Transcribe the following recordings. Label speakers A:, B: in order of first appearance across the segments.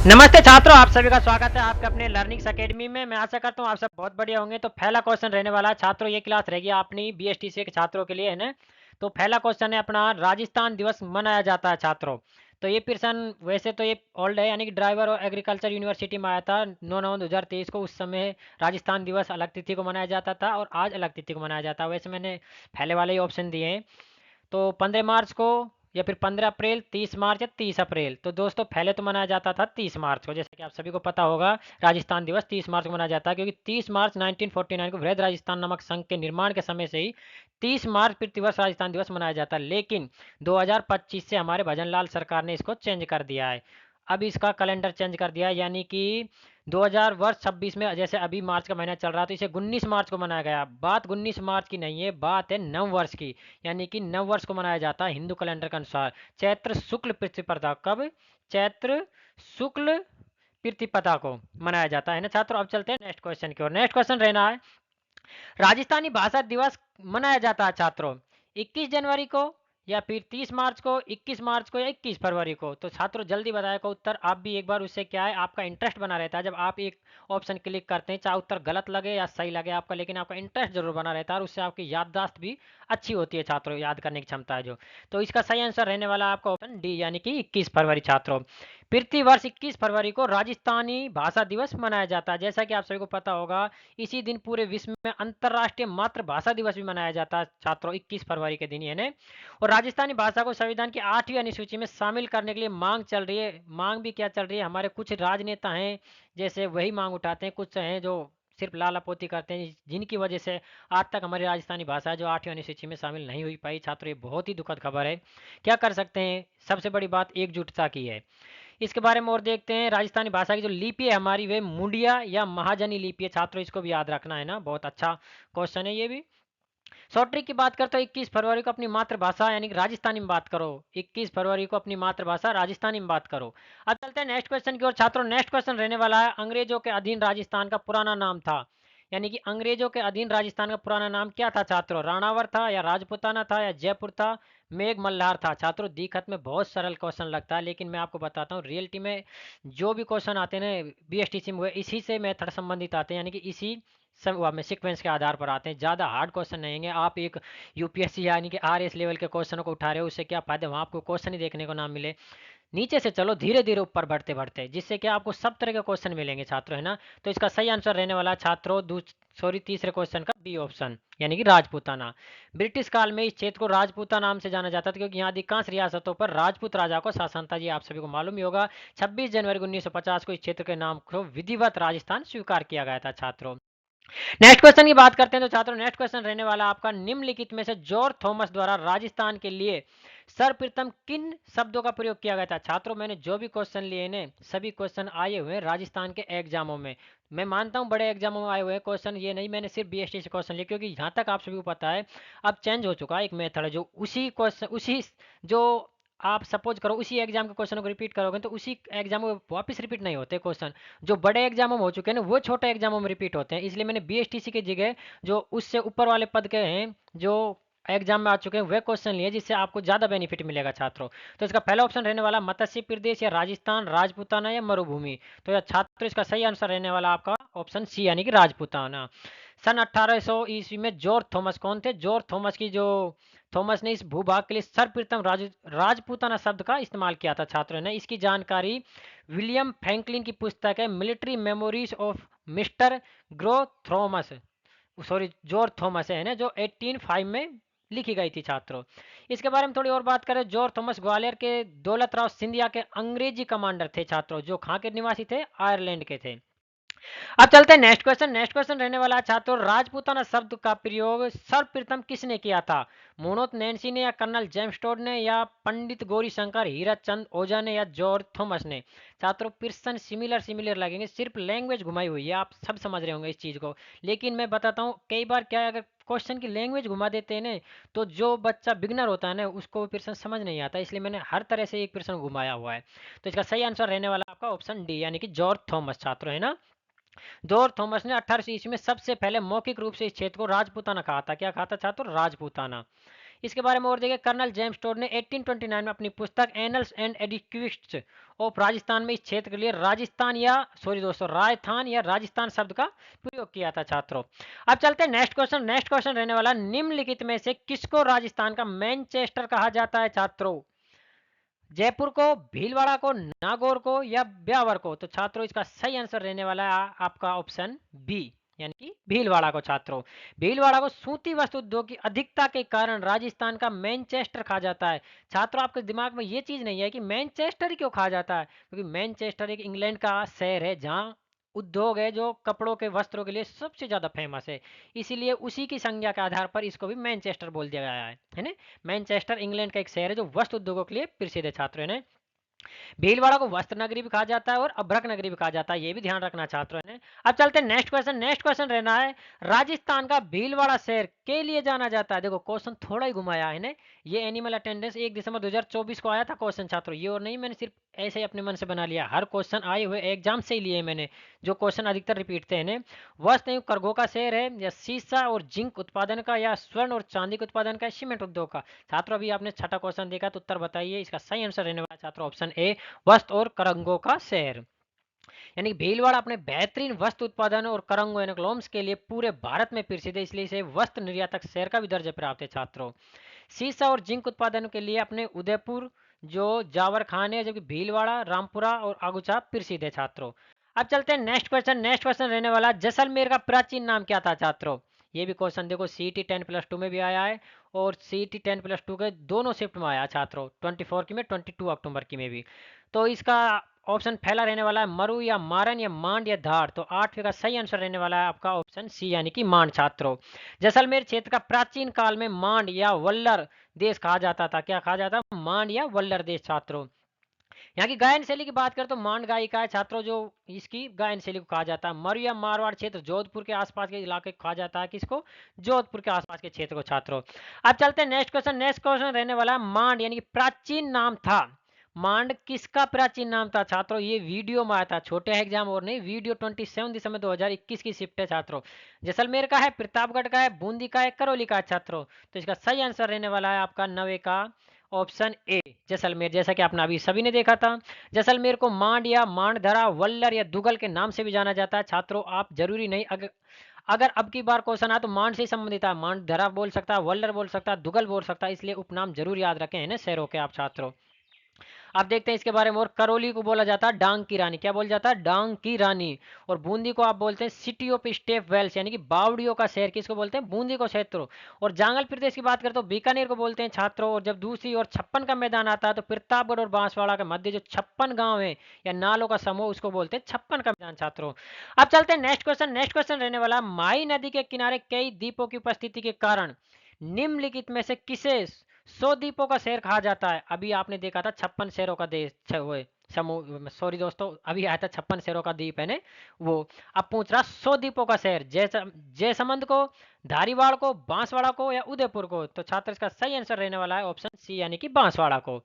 A: नमस्ते छात्रों, आप सभी का स्वागत है आपके अपने लर्निंग्स एकेडमी में। मैं आशा करता हूँ आप सब बहुत बढ़िया होंगे। तो पहला क्वेश्चन रहने वाला है छात्रों, ये क्लास रहेगी अपनी बीएसटीसी के छात्रों के लिए है ना। तो पहला क्वेश्चन है अपना, राजस्थान दिवस मनाया जाता है छात्रों। तो ये प्रश्न वैसे तो ये ओल्ड है, यानी कि ड्राइवर और एग्रीकल्चर यूनिवर्सिटी में आया था 9/9/2023 को। उस समय राजस्थान दिवस अलग तिथि को मनाया जाता था और आज अलग तिथि को मनाया जाता है। वैसे मैंने पहले वाले ही ऑप्शन दिए हैं। तो 15 मार्च को, या फिर 15 अप्रैल, 30 मार्च या 30 अप्रैल। तो दोस्तों पहले तो मनाया जाता था 30 मार्च को, जैसे कि आप सभी को पता होगा। राजस्थान दिवस 30 मार्च को मनाया जाता है, क्योंकि 30 मार्च 1949 को वृहद राजस्थान नामक संघ के निर्माण के समय से ही 30 मार्च प्रतिवर्ष राजस्थान दिवस मनाया जाता है। लेकिन 2025 से हमारे भजन लाल सरकार ने इसको चेंज कर दिया है। अब इसका कैलेंडर चेंज कर दिया है, यानी कि 2000 वर्ष 26 में, जैसे अभी मार्च का महीना चल रहा है तो इसे 19 मार्च को मनाया गया। बात 19 मार्च की नहीं है, बात है नव वर्ष की। यानी कि नव वर्ष को मनाया जाता है हिंदू कैलेंडर के अनुसार चैत्र शुक्ल प्रतिपदा। कब? चैत्र शुक्ल प्रतिपदा को मनाया जाता है ना छात्रों। अब चलते हैं नेक्स्ट क्वेश्चन की ओर। नेक्स्ट क्वेश्चन रहना है, राजस्थानी भाषा दिवस मनाया जाता है छात्रों 21 जनवरी को, या फिर 30 मार्च को, 21 मार्च को, या 21 फरवरी को। तो छात्रों जल्दी बताएगा उत्तर। आप भी एक बार, उससे क्या है, आपका इंटरेस्ट बना रहता है। जब आप एक ऑप्शन क्लिक करते हैं, चाहे उत्तर गलत लगे या सही लगे आपका, लेकिन आपका इंटरेस्ट जरूर बना रहता है और उससे आपकी याददाश्त भी अच्छी होती है छात्रों, याद करने की क्षमता है जो। तो इसका सही आंसर रहने वाला है आपका ऑप्शन डी, यानी कि 21 फरवरी छात्रों। प्रतिवर्ष 21 फरवरी को राजस्थानी भाषा दिवस मनाया जाता है। जैसा कि आप सभी को पता होगा, इसी दिन पूरे विश्व में अंतर्राष्ट्रीय मातृभाषा दिवस भी मनाया जाता है छात्रों, 21 फरवरी के दिन, यानी। और राजस्थानी भाषा को संविधान की 8वीं अनुसूची में शामिल करने के लिए मांग चल रही है। मांग भी क्या चल रही है, हमारे कुछ राजनेता हैं जैसे वही मांग उठाते हैं, कुछ हैं जो सिर्फ लालापोती करते हैं, जिनकी वजह से आज तक हमारी राजस्थानी भाषा जो 8वीं अनुसूची में शामिल नहीं हुई पाई छात्रों। ये बहुत ही दुखद खबर है। क्या कर सकते हैं, सबसे बड़ी बात एकजुटता की है। इसके बारे में और देखते हैं। राजस्थानी भाषा की जो लिपि है हमारी, वे मुंडिया या महाजनी लिपि है छात्रों। इसको भी याद रखना है ना, बहुत अच्छा क्वेश्चन है ये भी। शॉर्ट ट्रिक की बात करते हो, 21 फरवरी को अपनी मातृभाषा यानी कि राजस्थानी में बात करो। 21 फरवरी को अपनी मातृभाषा राजस्थानी में बात करो। अब चलते हैं नेक्स्ट क्वेश्चन की ओर छात्रों। नेक्स्ट क्वेश्चन रहने वाला है, अंग्रेजों के अधीन राजस्थान का पुराना नाम था, यानी कि अंग्रेजों के अधीन राजस्थान का पुराना नाम क्या था छात्रों? राणावर था, या राजपुताना था, या जयपुर था, मेघ मल्हार था। छात्रों दिखत में बहुत सरल क्वेश्चन लगता है, लेकिन मैं आपको बताता हूँ रियलिटी में जो भी क्वेश्चन आते हैं ना बीएसटीसी में, इसी से मेथड संबंधित आते हैं, यानी कि इसी सब में सीक्वेंस के आधार पर आते हैं। ज़्यादा हार्ड क्वेश्चन नहीं है। आप एक यूपीएससी यानी कि आरएस लेवल के क्वेश्चनों को उठा रहे हो, उससे क्या फायदा, वहाँ आपको क्वेश्चन ही देखने को ना मिले। नीचे से चलो धीरे धीरे ऊपर बढ़ते बढ़ते, जिससे कि आपको सब तरह के क्वेश्चन मिलेंगे छात्रों, है ना। तो इसका सही आंसर रहने वाला छात्रों तीसरे क्वेश्चन का बी ऑप्शन, यानी कि राजपूताना। ब्रिटिश काल में इस क्षेत्र को राजपूता नाम से जाना जाता था, क्योंकि यहाँ अधिकांश रियासतों पर राजपूत राजा को शासन था। ये आप सभी को मालूम ही होगा। 26 जनवरी 1950 को इस क्षेत्र के नाम को विधिवत राजस्थान स्वीकार किया गया था छात्रों। नेक्स्ट क्वेश्चन की बात करते हैं तो छात्रों नेक्स्ट क्वेश्चन रहने वाला आपका, निम्नलिखित में से जॉर्ज थॉमस द्वारा राजस्थान के लिए सर्वप्रथम किन शब्दों का प्रयोग किया गया था? छात्रों मैंने जो भी क्वेश्चन लिए ने, सभी क्वेश्चन आए हुए हैं राजस्थान के एग्जामों में। मैं मानता हूं बड़े एग्जामों में आए हुए हैं क्वेश्चन, ये नहीं मैंने सिर्फ बीएसटी से क्वेश्चन लिए, क्योंकि यहाँ तक आप सभी को पता है अब चेंज हो चुका है एक मेथड है, जो उसी क्वेश्चन उसी जो आप सपोज करो उसी एग्जाम के क्वेश्चन को रिपीट करोगे तो उसी एग्जाम में वापस रिपीट नहीं होते क्वेश्चन। जो बड़े एग्जामों में हो चुके हैं ना, वो छोटे एग्जामों में रिपीट होते हैं। इसलिए मैंने बीएसटीसी की जगह जो उससे ऊपर वाले पद के हैं, जो एग्जाम में आ चुके हैं, वे क्वेश्चन लिए, जिससे आपको ज्यादा बेनिफिट मिलेगा छात्रों। तो इसका पहला ऑप्शन रहने वाला मत्स्य प्रदेश, या राजस्थान, राजपूताना, या मरुभूमि। तो यह छात्र इसका सही आंसर रहने वाला आपका ऑप्शन सी, यानी कि राजपूताना। सन 1800 ईस्वी में जॉर्ज थॉमस कौन थे? जॉर्ज थॉमस की जो थॉमस ने इस भूभाग के लिए सर्वप्रथम राजपूताना शब्द का इस्तेमाल किया था छात्रों ने। इसकी जानकारी विलियम फ्रैंकलिन की पुस्तक है military memories of mister grow Thomas, sorry George Thomas है ना, जो 1805 में लिखी गई थी छात्रों। इसके बारे में थोड़ी और बात करें, जॉर्ज थॉमस ग्वालियर के दौलत राव सिंधिया के अंग्रेजी कमांडर थे छात्रों, जो कहाँ के निवासी थे? आयरलैंड के थे। अब चलते हैं नेक्स्ट क्वेश्चन। नेक्स्ट क्वेश्चन रहने वाला है छात्रों, राजपूताना शब्द का प्रयोग सर्वप्रथम किसने किया था? मोनोत नैन्सी ने, या कर्नल जेम्स टोड ने, या पंडित गौरी शंकर हीरत चंद ओझा ने, या जॉर्ज थॉमस ने? छात्रों प्रश्न सिमिलर सिमिलर लगेंगे, सिर्फ लैंग्वेज घुमाई हुई है, आप सब समझ रहे होंगे इस चीज को। लेकिन मैं बताता हूँ कई बार क्या है, अगर क्वेश्चन की लैंग्वेज घुमा देते हैं ना, तो जो बच्चा बिगनर होता है ना उसको प्रश्न समझ नहीं आता, इसलिए मैंने हर तरह से एक प्रश्न घुमाया हुआ है। तो इसका सही आंसर रहने वाला आपका ऑप्शन डी, यानी कि जॉर्ज थॉमस छात्रों, है ना। जॉर्ज थॉमस ने 1800 ईस्वी में सबसे पहले मौखिक रूप से इस क्षेत्र को राजपूताना कहा था। क्या कहा था छात्रों? राजपूताना। इसके बारे में और देखिए, कर्नल जेम्स टोड ने 1829 में अपनी पुस्तक एनल्स एंड एडिक्विस्ट्स ऑफ राजस्थान में इस क्षेत्र के लिए राजस्थान या सॉरी दोस्तों राजस्थान या राजस्थान शब्द का प्रयोग किया था छात्रों। अब चलते हैं नेक्स्ट क्वेश्चन। नेक्स्ट क्वेश्चन रहने वाला, निम्नलिखित में से किसको राजस्थान का मैनचेस्टर कहा जाता है छात्रों? जयपुर को, भीलवाड़ा को, नागौर को या ब्यावर को? तो छात्रों इसका सही आंसर रहने वाला है आपका ऑप्शन बी, यानी कि भीलवाड़ा को छात्रों। भीलवाड़ा को सूती वस्त्र उद्योग की अधिकता के कारण राजस्थान का मैनचेस्टर कहा जाता है। छात्रों आपके दिमाग में ये चीज नहीं है कि मैनचेस्टर ही क्यों कहा जाता है, क्योंकि मैनचेस्टर एक इंग्लैंड का शहर है जहाँ उद्योग है जो कपड़ों के वस्त्रों के लिए सबसे ज्यादा फेमस है, इसीलिए उसी की संज्ञा के आधार पर इसको भी मैनचेस्टर बोल दिया गया है ना। मैनचेस्टर इंग्लैंड का एक शहर है जो वस्त्र उद्योगों के लिए प्रसिद्ध है छात्रों ने। भीलवाड़ा को वस्त्र नगरी भी कहा जाता है और अभ्रक नगरी भी कहा जाता है, ये भी ध्यान रखना छात्रों ने। अब चलते हैं नेक्स्ट क्वेश्चन। नेक्स्ट क्वेश्चन रहना है, राजस्थान का भीलवाड़ा शहर के लिए जाना जाता है? देखो क्वेश्चन थोड़ा ही घुमाया है ना, ये एनिमल अटेंडेंस 1 दिसंबर 2024 को आया था क्वेश्चन छात्रों, ये और नहीं मैंने सिर्फ ऐसे ही अपने मन से बना लिया, हर क्वेश्चन आए हुए एग्जाम से ही लिए मैंने, जो क्वेश्चन अधिकतर रिपीट थे ना। वस्त्र एवं करघों का शहर है, या सीसा और जिंक उत्पादन का, या स्वर्ण और चांदी के उत्पादन का, सीमेंट उद्योग का? छात्रों अभी आपने छठा क्वेश्चन देखा तो उत्तर बताइए, इसका सही आंसर रहने वाला छात्रों ऑप्शन ए, वस्त्र और करंगों का शहर। यानी भीलवाड़ा अपने बेहतरीन वस्त्र उत्पादन और करंगो एनोग्लोम्स के लिए पूरे भारत में प्रसिद्ध है, इसलिए इसे वस्त्र निर्यातक शहर का भी दर्जा प्राप्त है छात्रों। सीसा और जिंक उत्पादन के लिए अपने उदयपुर जो जावर खान है, जबकि भीलवाड़ा, रामपुरा और आगुचा प्रसिद्ध है छात्रों। अब चलते हैं नेक्स्ट क्वेश्चन। नेक्स्ट क्वेश्चन रहने वाला, जैसलमेर का प्राचीन नाम क्या था छात्रों? ये भी क्वेश्चन देखो सीटी 10+2 में भी आया है और सीटी 10+2 के दोनों शिफ्ट में आया छात्रों, 24 की में, 22 अक्टूबर की में भी। तो इसका ऑप्शन पहला रहने वाला है मरु या मारन या मांड या धार। तो 8वें का सही आंसर रहने वाला है आपका ऑप्शन सी, यानी कि मांड छात्रों। जैसलमेर क्षेत्र का प्राचीन काल में मांड या वल्लर देश कहा जाता था। क्या कहा जाता? मांड या वल्लर देश छात्रों। यहाँ की गायन शैली की बात करें तो मांड गायिका है छात्रों, जो इसकी गायन शैली को कहा जाता है। मरु या मारवाड़ क्षेत्र जोधपुर के आसपास के इलाके को कहा जाता है, किसको? जोधपुर के आसपास के क्षेत्र को छात्रों। अब चलते हैं नेक्स्ट क्वेश्चन। नेक्स्ट क्वेश्चन रहने वाला है, मांड यानी कि प्राचीन नाम था, मांड किसका प्राचीन नाम था छात्रों? ये वीडियो में आया था, छोटे एग्जाम और नहीं, वीडियो 27 दिसंबर 2021 की शिफ्ट है छात्रों। जैसलमेर का है, प्रतापगढ़ का है, बूंदी का है, करौली का है छात्रों। तो इसका सही आंसर रहने वाला है आपका 9 का ऑप्शन ए, जैसलमेर, जैसा कि आपने अभी सभी ने देखा था। जैसलमेर को मांड या मांडधरा, वल्लर या दुगल के नाम से भी जाना जाता है छात्रों। आप जरूरी नहीं, अगर अगर अब की बार क्वेश्चन आया तो मांड से संबंधित है, मांडधरा बोल सकता है, वल्लर बोल सकता है, दुगल बोल सकता है, इसलिए उपनाम जरूर याद रखें है ना शहरों के आप छात्रों। अब देखते हैं इसके बारे में, और करौली को बोला जाता है डांग की रानी। क्या बोला जाता है? डांग की रानी। और बूंदी को आप बोलते हैं सिटी ऑफ स्टेप वेल्स, यानी कि बावड़ियों का शहर, किसको बोलते हैं? बूंदी को क्षेत्रों। और जांगल प्रदेश की बात करें तो बीकानेर को बोलते हैं छात्रों। और जब दूसरी ओर 56 का मैदान आता है तो प्रतापगढ़ और बांसवाड़ा के मध्य जो 56 गांव है या नालों का समूह, उसको बोलते हैं 56 का मैदान छात्रों। अब चलते हैं नेक्स्ट क्वेश्चन। नेक्स्ट क्वेश्चन रहने वाला, माई नदी के किनारे कई द्वीपों की उपस्थिति के कारण निम्नलिखित में से किसे 100 द्वीपों का शहर कहा जाता है? अभी आपने देखा था 56 शहरों का देश समूह, सॉरी दोस्तों, अभी आया था 56 शहरों का द्वीप है ने वो। अब पूछ रहा 100 द्वीपों का शहर, जयसमंद को, धारीवाड़ को, बांसवाड़ा को या उदयपुर को? तो छात्र इसका सही आंसर रहने वाला है ऑप्शन सी, यानी कि बांसवाड़ा को।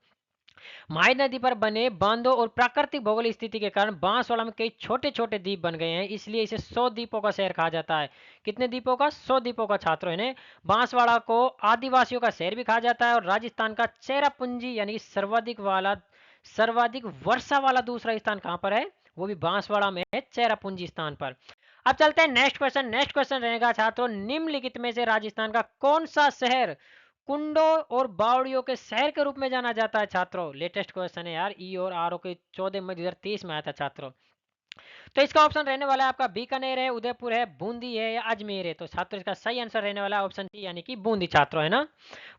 A: माही नदी पर बने बांधों और प्राकृतिक भौगोलिक स्थिति के कारण बांसवाड़ा में कई छोटे छोटे द्वीप बन गए हैं, इसलिए इसे 100 द्वीपों का शहर कहा जाता है। कितने द्वीपों का? 100 द्वीपों का छात्रों है। बांसवाड़ा को आदिवासियों का शहर भी कहा जाता है और राजस्थान का चेरापूंजी यानी कि सर्वाधिक वर्षा वाला दूसरा स्थान कहाँ पर है? वो भी बांसवाड़ा में है, चेरापूंजी स्थान पर। अब चलते हैं नेक्स्ट क्वेश्चन। नेक्स्ट क्वेश्चन रहेगा छात्रों, निम्नलिखित में से राजस्थान का कौन सा शहर कुंडो और बावड़ियों के शहर के रूप में जाना जाता है छात्रों? लेटेस्ट क्वेश्चन है यार, ई और आर ओ के 14 मई 2023 में आया था छात्रों। तो इसका ऑप्शन रहने वाला है आपका बीकानेर है, उदयपुर है, बूंदी है या अजमेर है? तो छात्रों इसका सही आंसर रहने वाला है ऑप्शन सी, यानी कि बूंदी छात्रों है ना।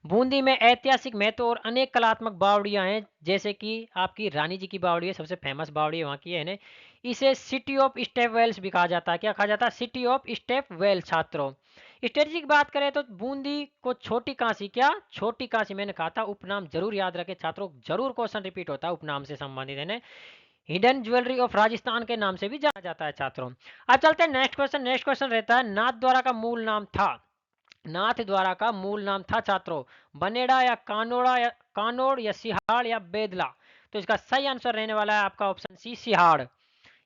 A: बूंदी में ऐतिहासिक महत्व और अनेक कलात्मक बावड़ियां हैं, जैसे कि आपकी रानी जी की बावड़ी है, सबसे फेमस बावड़ी वहाँ की है ना। इसे सिटी ऑफ स्टेप वेल्स भी कहा जाता है। क्या कहा जाता है? सिटी ऑफ स्टेप वेल्स छात्रों। स्ट्रेटजी की बात करें तो बूंदी को छोटी काशी, क्या छोटी काशी मैंने कहा था, उपनाम जरूर याद रखें छात्रों, जरूर क्वेश्चन रिपीट होता है उपनाम से संबंधित है ना। हिडन ज्वेलरी ऑफ राजस्थान के नाम से भी जाना जाता है छात्रों। अब चलते हैं नेक्स्ट क्वेश्चन। नेक्स्ट क्वेश्चन रहता है, नाथ द्वारा का मूल नाम था, नाथ द्वारा का मूल नाम था छात्रों, बनेड़ा या कानोड़ा या कानोड़ या सिहाड़ या बेदला? तो इसका सही आंसर रहने वाला है आपका ऑप्शन सी, सिहाड़।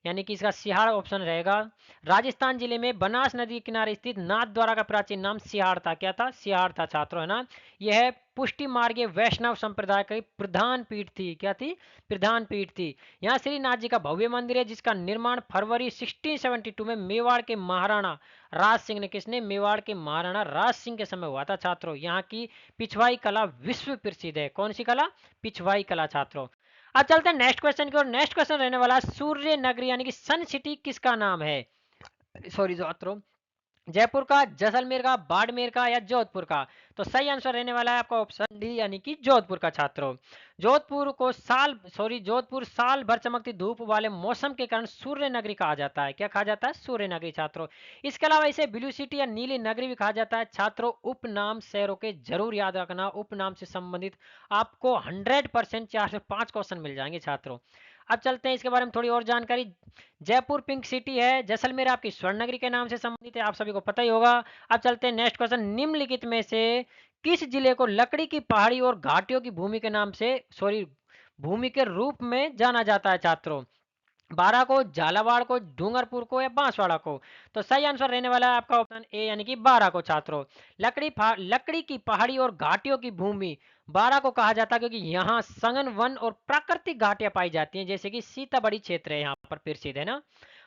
A: यानी कि इसका सिहाड़ ऑप्शन रहेगा। राजस्थान जिले में बनास नदी के किनारे स्थित नाथ द्वारा का प्राचीन नाम सिहाड़ था। क्या था? सिहाड़ था छात्रों, है ना। यह पुष्टि मार्गीय वैष्णव संप्रदाय की प्रधान पीठ थी। क्या थी? प्रधान पीठ थी। यहाँ श्रीनाथ जी का भव्य मंदिर है जिसका निर्माण फरवरी 1672 में मेवाड़ के महाराणा राज सिंह ने, किसने? मेवाड़ के महाराणा राज सिंह के समय हुआ था छात्रों। यहाँ की पिछवाई कला विश्व प्रसिद्ध है। कौन सी कला? पिछवाई कला छात्रों। अब चलते हैं नेक्स्ट क्वेश्चन की ओर। नेक्स्ट क्वेश्चन रहने वाला है सूर्य नगरी यानी कि सन सिटी किसका नाम है? सॉरी छात्रों, जयपुर का, जैसलमेर का, बाड़मेर का या जोधपुर का? तो सही आंसर रहने वाला है आपका ऑप्शन डी यानी कि जोधपुर का छात्रों। जोधपुर साल भर चमकती धूप वाले मौसम के कारण सूर्य नगरी कहा जाता है। क्या कहा जाता है? सूर्य नगरी छात्रों। इसके अलावा इसे ब्लू सिटी या नीली नगरी भी कहा जाता है छात्रों। उपनाम शहरों के जरूर याद रखना, उपनाम से संबंधित आपको 100% 4 से 5 क्वेश्चन मिल जाएंगे छात्रों। अब चलते हैं इसके बारे में थोड़ी और जानकारी। जयपुर पिंक सिटी है, जैसलमेर आपकी स्वर्ण नगरी के नाम से संबंधित है, आप सभी को पता ही होगा। अब चलते हैं नेक्स्ट क्वेश्चन। निम्नलिखित में से किस जिले को लकड़ी की पहाड़ी और घाटियों की भूमि के नाम से, भूमि के रूप में जाना जाता है छात्रों? बारह को, झालावाड़ को, डूंगरपुर को या बांसवाड़ा को? तो सही आंसर रहने वाला है आपका ऑप्शन ए यानी कि बारह को छात्रों। लकड़ी की पहाड़ी और घाटियों की भूमि बारह को कहा जाता है क्योंकि यहाँ सघन वन और प्राकृतिक घाटियां पाई जाती हैं, जैसे कि सीताबड़ी क्षेत्र है यहाँ पर प्रसिद्ध, है ना।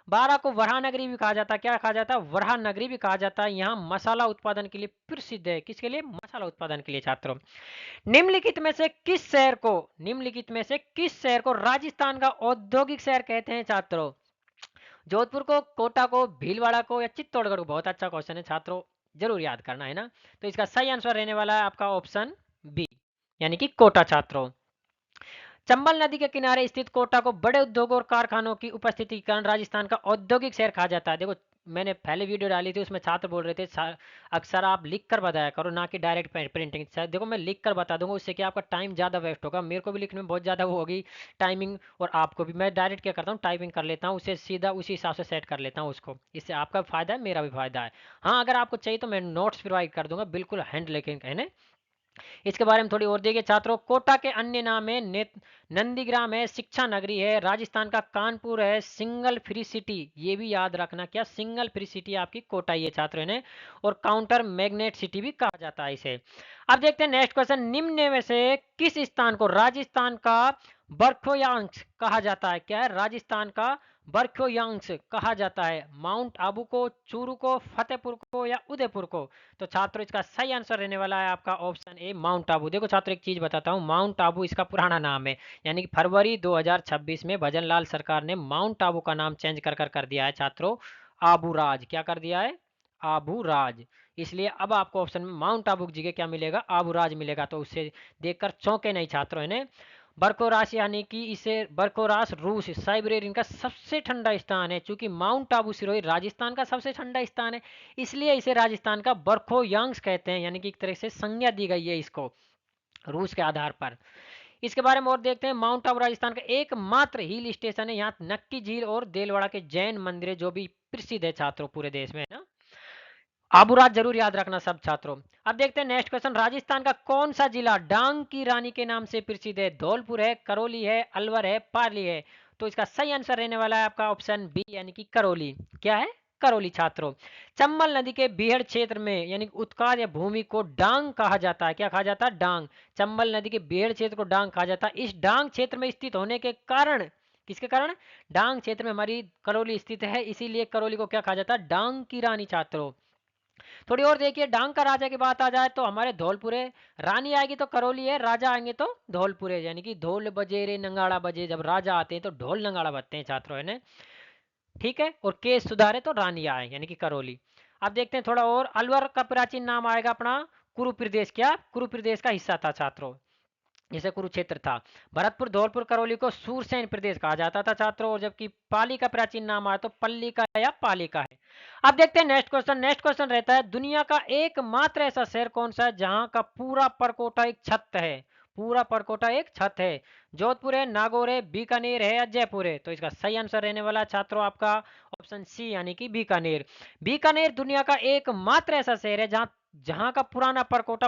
A: बारह को वराह नगरी भी कहा जाता है। क्या कहा जाता है? वराह नगरी भी कहा जाता है। यहाँ मसाला उत्पादन के लिए प्रसिद्ध है। किसके लिए? मसाला उत्पादन के लिए छात्रों। निम्नलिखित में से किस शहर को राजस्थान का औद्योगिक शहर कहते हैं छात्रों? जोधपुर को, कोटा को, भीलवाड़ा को या चित्तौड़गढ़ को? बहुत अच्छा क्वेश्चन है छात्रों, जरूर याद करना, है ना। तो इसका सही आंसर रहने वाला है आपका ऑप्शन बी यानी कि कोटा छात्रों। चंबल नदी के किनारे स्थित कोटा को बड़े उद्योगों और कारखानों की उपस्थिति के कारण राजस्थान का औद्योगिक शहर कहा जाता है। देखो, मैंने पहले वीडियो डाली थी, उसमें छात्र बोल रहे थे अक्सर आप लिख कर बताया करो, ना कि डायरेक्ट प्रिंटिंग। देखो, मैं लिख कर बता दूंगा, उससे क्या आपका टाइम ज़्यादा वेस्ट होगा, मेरे को भी लिखने में बहुत ज़्यादा वो होगी टाइमिंग, और आपको भी। मैं डायरेक्ट क्या करता हूँ, टाइपिंग कर लेता हूँ, उसे सीधा उसी हिसाब से सेट कर लेता हूँ उसको। इससे आपका फायदा है, मेरा भी फायदा है। हाँ, अगर आपको चाहिए तो मैं नोट्स प्रोवाइड कर दूंगा, बिल्कुल हैंड लेके, है ना। इसके बारे में थोड़ी और देखिए छात्रों। कोटा के अन्य नाम है नंदीग्राम है, शिक्षा नगरी है, राजस्थान का कानपुर है, सिंगल फ्री सिटी, ये भी याद रखना, क्या? सिंगल फ्री सिटी आपकी कोटा ही है छात्रों ने, और काउंटर मैग्नेट सिटी भी कहा जाता है इसे। अब देखते हैं नेक्स्ट क्वेश्चन। निम्न में से किस स्थान को राजस्थान का बर्फोयांश कहा जाता है? क्या है? राजस्थान का बर्फोयांश कहा जाता है। माउंट आबू को, चूरू को, फतेहपुर को या उदयपुर को? तो छात्रों, इसका सही आंसर रहने वाला है आपका ऑप्शन ए माउंट आबू। देखो छात्रों, एक चीज बताता हूँ, माउंट आबू इसका पुराना नाम है, यानी कि फरवरी 2026 में भजनलाल सरकार ने माउंट आबू का नाम चेंज कर दिया है छात्रों, आबू राज। क्या कर दिया है? आबू राज। इसलिए अब आपको ऑप्शन में माउंट आबू की जगह क्या मिलेगा? आबू राज मिलेगा। तो उससे देखकर चौंके नहीं छात्रों, ने। बरकोरास यानी कि इसे बरकोरास रूस साइबेरियन का सबसे ठंडा स्थान है। चूंकि माउंट आबू सिरोही राजस्थान का सबसे ठंडा स्थान है, इसलिए इसे राजस्थान का बर्फोयांश कहते हैं, यानी कि एक तरह से संज्ञा दी गई है इसको रूस के आधार पर। इसके बारे में और देखते हैं। माउंट आबू राजस्थान का एकमात्र हिल स्टेशन है। यहाँ नक्की झील और देलवाड़ा के जैन मंदिर है जो भी प्रसिद्ध है छात्रों पूरे देश में, है ना। आबूराज जरूर याद रखना सब छात्रों। अब देखते हैं नेक्स्ट क्वेश्चन। राजस्थान का कौन सा जिला डांग की रानी के नाम से प्रसिद्ध है? धौलपुर है, करौली है, अलवर है, पाली है? तो इसका सही आंसर रहने वाला है आपका ऑप्शन बी यानी कि करौली। क्या है? करौली छात्रों। चंबल नदी के बीहड़ क्षेत्र में यानी उत्काल या भूमि को डांग कहा जाता है। क्या कहा जाता है? डांग। चंबल नदी के बीहड़ क्षेत्र को डांग कहा जाता है। इस डांग क्षेत्र में स्थित होने के कारण, किसके कारण? डांग क्षेत्र में हमारी करौली स्थित है, इसीलिए करौली को क्या कहा जाता है? डांग की रानी छात्रों। थोड़ी और देखिए, डांग का राजा की बात आ जाए तो हमारे धौलपुर है, रानी आएगी तो करौली है, राजा आएंगे तो धौलपुर है। यानी कि ढोल बजे रे नंगाड़ा बजे, जब राजा आते हैं तो ढोल नंगाड़ा बजते हैं छात्रों, है ना। ठीक है, और केस सुधारे तो रानी आए, यानी कि करौली। अब देखते हैं थोड़ा और। अलवर का प्राचीन नाम आएगा अपना कुरु प्रदेश। क्या? कुरु प्रदेश का हिस्सा था छात्रों, जैसे कुरुक्षेत्र था। भरतपुर, धौलपुर, करौली को सूरसेन प्रदेश कहा जाता था छात्रों, और जबकि पाली का प्राचीन नाम आया तो पल्ली का या पाली का है। अब देखते हैं नेक्स्ट क्वेश्चन। नेक्स्ट क्वेश्चन रहता है, दुनिया का एकमात्र ऐसा शहर कौन सा है जहां का पूरा परकोटा एक छत है? पूरा परकोटा एक छत है। जोधपुर है, नागौर है, बीकानेर है या जयपुर है? तो इसका सही आंसर रहने वाला है छात्रों आपका ऑप्शन सी यानी कि बीकानेर। बीकानेर दुनिया का एकमात्र ऐसा शहर है जहां जहां का पुराना परकोटा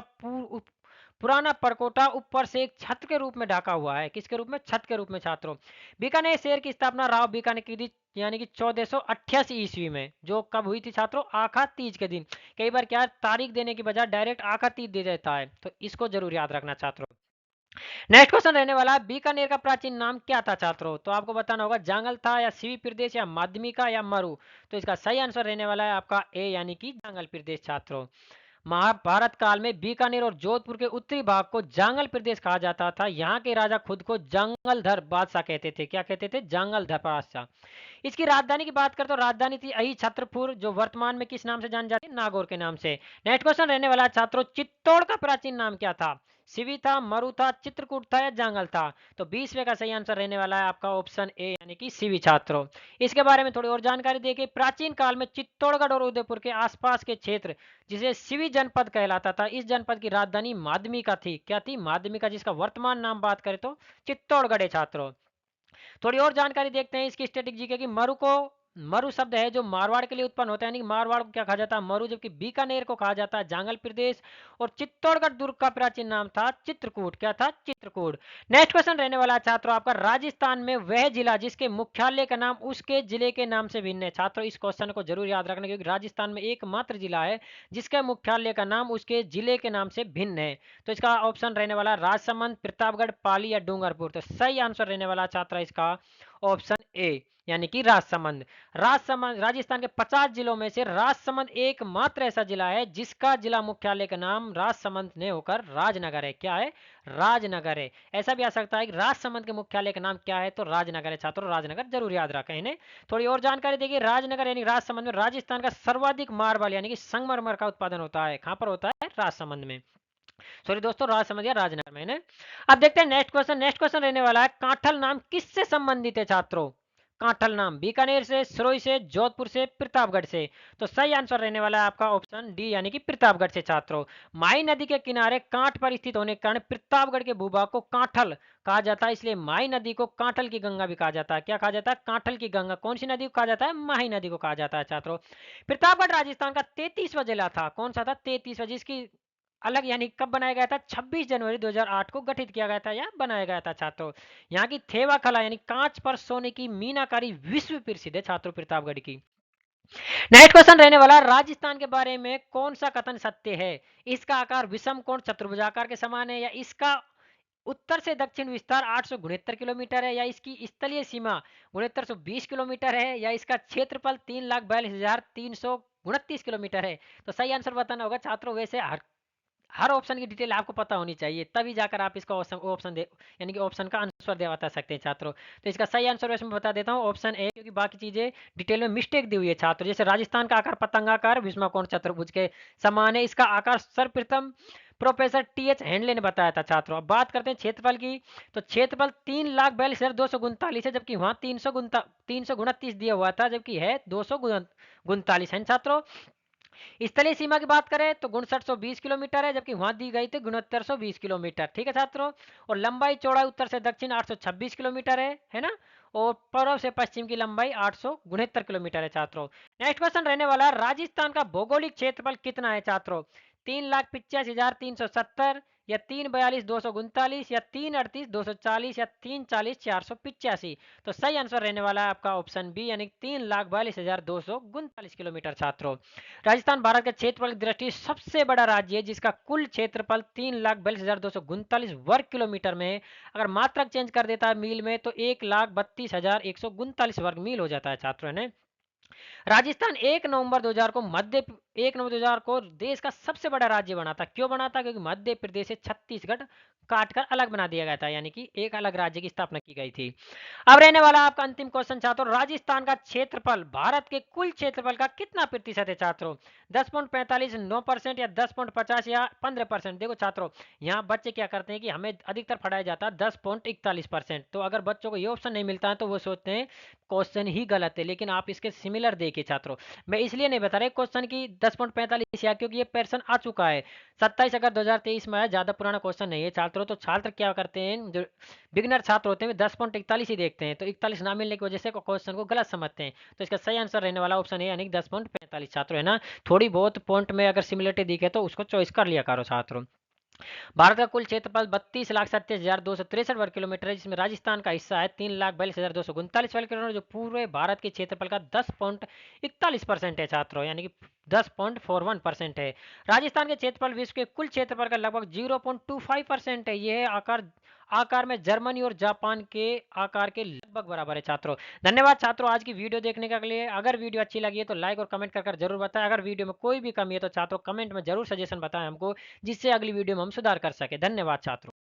A: पुराना परकोटा ऊपर से एक छत के रूप में ढका हुआ है। किसके रूप में? छत के रूप में छात्रों। बीकानेर शहर की स्थापना राव बीकानेर की थी, यानी कि 1488 ईस्वी में। जो कब हुई थी छात्रों? आखा तीज के दिन। कई बार क्या तारीख देने की बजाय डायरेक्ट आखा तीज दे देता है, तो इसको जरूर याद रखना छात्रों। नेक्स्ट क्वेश्चन रहने वाला है, बीकानेर का प्राचीन नाम क्या था छात्रों? तो आपको बताना होगा जांगल था, या सीवी प्रदेश, या माध्यमिका, या मरु। तो इसका सही आंसर रहने वाला है आपका ए, यानी कि जांगल प्रदेश छात्रों। महाभारत काल में बीकानेर और जोधपुर के उत्तरी भाग को जांगल प्रदेश कहा जाता था। यहाँ के राजा खुद को जंगलधर बादशाह कहते थे। क्या कहते थे? जंगलधर बादशाह। इसकी राजधानी की बात करें तो राजधानी थी अही छत्रपुर, जो वर्तमान में किस नाम से जानी जाती है? नागौर के नाम से। नेक्स्ट क्वेश्चन रहने वाला छात्रों, चित्तौड़ का प्राचीन नाम क्या था? सिवी था, मरु था, चित्रकूट था, या जांगल था? तो 20वें का सही आंसर रहने वाला है आपका ऑप्शन ए, यानी कि सिवी छात्रों। इसके बारे में थोड़ी और जानकारी देखिए। प्राचीन काल में चित्तौड़गढ़ और उदयपुर के आसपास के क्षेत्र, जिसे सिवी जनपद कहलाता था, इस जनपद की राजधानी माध्यमिका थी। क्या थी? माध्यमिका, जिसका वर्तमान नाम बात करें तो चित्तौड़गढ़ है छात्रों। थोड़ी और जानकारी देखते हैं इसकी स्टैटिक जीके की। मरु शब्द है जो मारवाड़ के लिए उत्पन्न होता है, यानी कि मारवाड़ को क्या कहा जाता है? मरु। जबकि बीकानेर को कहा जाता है जांगल प्रदेश। और चित्तौड़गढ़ दुर्ग का प्राचीन नाम था चित्रकूट। क्या था? चित्रकूट। नेक्स्ट क्वेश्चन रहने वाला है छात्रों आपका, राजस्थान में वह जिला जिसके मुख्यालय का नाम उसके जिले के नाम से भिन्न है। छात्रों इस क्वेश्चन को जरूर याद रखना, क्योंकि राजस्थान में एकमात्र जिला है जिसका मुख्यालय का नाम उसके जिले के नाम से भिन्न है। तो इसका ऑप्शन रहने वाला राजसमंद, प्रतापगढ़, पाली, या डूंगरपुर। तो सही आंसर रहने वाला छात्र इसका ऑप्शन ए, यानी कि राजसमंद। राजसमंद राजस्थान के 50 जिलों में से राजसमंद एकमात्र ऐसा जिला है जिसका जिला मुख्यालय का नाम राजसमंद ने होकर राजनगर है। क्या है? राजनगर है। ऐसा भी आ सकता है कि राजसमंद के मुख्यालय का नाम क्या है? तो राजनगर है छात्रों। राजनगर जरूर याद रखें इन्हें। थोड़ी और जानकारी देखिए। राजनगर यानी राजसमंद में राजस्थान का सर्वाधिक मार्बल यानी कि संगमरमर का उत्पादन होता है। कहां पर होता है? राजसमंद में। सॉरी दोस्तों, राजसमंद या राजनगर में है। अब देखते हैं नेक्स्ट क्वेश्चन। नेक्स्ट क्वेश्चन रहने वाला है, कांठल नाम किससे संबंधित है छात्रों? कांठल नाम बीकानेर से, सिरोही से, जोधपुर से, प्रतापगढ़ से। तो सही आंसर रहने वाला है आपका ऑप्शन डी, यानी कि प्रतापगढ़ से छात्रों। माई नदी के किनारे कांठ पर स्थित होने के कारण प्रतापगढ़ के भूभाग को कांठल कहा जाता है। इसलिए माई नदी को कांठल की गंगा भी कहा जाता है। क्या कहा जाता है? कांठल की गंगा। कौन सी नदी को कहा जाता है? माही नदी को कहा जाता है छात्रों। प्रतापगढ़ राजस्थान का 33वां जिला था। कौन सा था? 33वां, जिसकी अलग यानी कब बनाया गया था? 26 जनवरी 2008 को गठित किया गया था या बनाया गया था छात्रों। यहाँ की थेवा कला यानी कांच पर सोने की मीनाकारी विश्व प्रसिद्ध है छात्रों प्रतापगढ़ की। नेक्स्ट क्वेश्चन रहने वाला, राजस्थान के बारे में कौन सा कथन सत्य है? इसका आकार विषम कोण चतुर्भुजाकार के समान है, या इसका उत्तर से दक्षिण विस्तार 869 किलोमीटर है, या इसकी स्थलीय सीमा 6920 किलोमीटर है, या इसका क्षेत्रफल 3,42,329 किलोमीटर है। तो सही आंसर बताना होगा छात्रों। वैसे हर ऑप्शन की डिटेल आपको पता होनी चाहिए, तभी जाकर आप इसका ऑप्शन दे यानी कि ऑप्शन का आंसर दे बता सकते हैं छात्रों। तो इसका सही आंसर वैसे मैं बता देता हूँ ऑप्शन ए, क्योंकि बाकी चीजें डिटेल में मिस्टेक दी हुई है छात्रों। जैसे राजस्थान का आकार पतंगाकार विषमकोण चतुर्भुज के समान है। इसका आकार सर्वप्रथम प्रोफेसर टी एच हैंडले ने बताया था छात्रों। अब बात करते हैं क्षेत्रफल की। तो क्षेत्रफल 3,42,239 है, जबकि वहां 329 दिया हुआ था, जबकि है 239 है छात्रों। स्थलीय सीमा की बात करें तो 5920 किलोमीटर है, जबकि वहां दी गई थी 6920 किलोमीटर। ठीक है छात्रों। और लंबाई चौड़ाई उत्तर से दक्षिण 826 किलोमीटर है ना। और पूर्व से पश्चिम की लंबाई 869 किलोमीटर है छात्रों। नेक्स्ट क्वेश्चन रहने वाला, राजस्थान का भौगोलिक क्षेत्रफल कितना है छात्रों? 3,85,370, या 3,42,239, या 3,38,240, या 3,40,485। तो सही आंसर रहने वाला है आपका ऑप्शन बी, यानी 3,42,239 किलोमीटर छात्रों। राजस्थान भारत के क्षेत्रफल की दृष्टि सबसे बड़ा राज्य है, जिसका कुल क्षेत्रफल 3,42,239 वर्ग किलोमीटर में है। अगर मात्रक चेंज कर देता है मील में, तो 1,32,139 वर्ग मील हो जाता है छात्रों ने। राजस्थान 1 नवंबर 2000 को 1 नवंबर 2000 को देश का सबसे बड़ा राज्य बना था। क्यों बना था? क्योंकि मध्य प्रदेश से छत्तीसगढ़ काटकर अलग बना दिया गया था, यानी कि एक अलग राज्य की स्थापना की गई थी। अब रहने वाला आपका अंतिम क्वेश्चन छात्रों, राजस्थान का क्षेत्रफल भारत के कुल क्षेत्रफल का कितना प्रतिशत है छात्रों? 10.45, 9%, या 10.50, या 15%? देखो छात्रों, यहाँ बच्चे क्या करते हैं कि हमें अधिकतर पढ़ाया जाता है 10.41%। तो अगर बच्चों को ये ऑप्शन नहीं मिलता है तो वो सोचते हैं क्वेश्चन ही गलत है, लेकिन आप इसके सिमिलर देखिए छात्रों। मैं इसलिए नहीं बता रहा क्वेश्चन की 10.45 या, क्योंकि ये प्रश्न आ चुका है 27 अगस्त 2023 में, ज्यादा पुराना क्वेश्चन नहीं है छात्रों। तो छात्र क्या करते हैं, जो बिगनर छात्र होते हैं 10.41 ही देखते हैं, तो 41 ना मिलने की वजह से क्वेश्चन को गलत समझते हैं। तो इसका सही आंसर रहने वाला ऑप्शन है, यानी 10.45 छात्रों है ना। थोड़ी बहुत पॉइंट में अगर सिमिलरिटी दिखे तो उसको चॉइस कर लिया करो छात्रों। भारत का कुल क्षेत्रफल 32,37,263 वर्ग किलोमीटर है, जिसमें राजस्थान का हिस्सा है 3,42,239 वर्ग किलोमीटर, जो पूरे भारत के क्षेत्रफल का 10.41% है छात्रों, यानी कि 10.41% है। राजस्थान के क्षेत्रफल विश्व के कुल क्षेत्रफल का लगभग 0.25% है। यह आकार आकार में जर्मनी और जापान के आकार के लगभग बराबर है छात्रों। धन्यवाद छात्रों आज की वीडियो देखने के लिए। अगर वीडियो अच्छी लगी है तो लाइक और कमेंट कर जरूर बताएं। अगर वीडियो में कोई भी कमी है तो छात्रों कमेंट में जरूर सजेशन बताएं हमको, जिससे अगली वीडियो में हम सुधार कर सके। धन्यवाद छात्रों।